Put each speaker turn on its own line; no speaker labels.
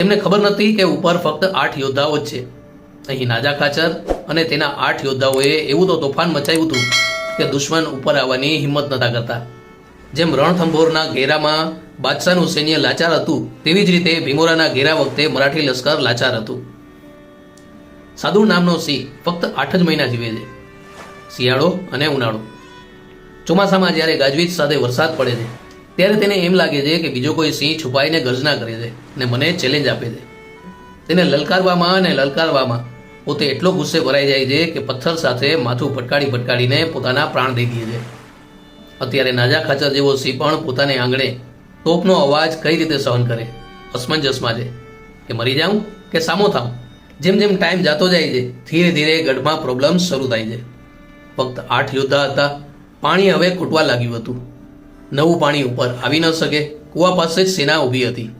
તેમને ખબર નથી કે ઉપર ફક્ત 8 યોદ્ધાઓ જ છે. અહીં નાજા ખાચર અને તેના 8 યોદ્ધાઓએ એવું તો તોફાન મચાવ્યું હતું કે દુશ્મન ઉપર આવવાની હિંમત નતા કરતા. જેમ રણથંભોરના ઘેરામાં બાદશાહનું સૈન્ય લાચાર હતું, તેવી જ રીતે ભીમોરાના ઘેરા વખતે મરાઠી લશ્કર લાચાર હતું. સાદુર નામનો સિંહ ફક્ત 8 જ મહિના જીવે છે, શિયાળો અને ઉનાળો. ચોમાસામાં જ્યારે ગાજવીજ સાથે વરસાદ પડે છે ત્યારે તેને એમ લાગે છે કે બીજો કોઈ સિંહ છુપાઈને ગર્જના કરે છે અને મને ચેલેન્જ આપે છે. તેને લલકારવામાં અને લલકારવામાં પોતે એટલો ગુસ્સે ભરાઈ જાય છે કે પથ્થર સાથે માથું ભટકાડીને પોતાના પ્રાણ દઈ દે છે. અત્યારે નાજા ખાચર જેવો સિંહ પણ પોતાને આંગણે તોપનો અવાજ કઈ રીતે સહન કરે, અસમંજસમાં છે કે મરી જાઉં કે સામો થાઉં. જેમ જેમ ટાઈમ જતો જાય છે, ધીરે ધીરે ગઢમાં પ્રોબ્લેમ શરૂ થાય છે. ફક્ત 8 યોદ્ધા હતા. પાણી હવે ખૂટવા લાગ્યું હતું. નવું પાણી ઉપર આવી ન શકે. કૂવા પાસે જ સેના ઊભી હતી.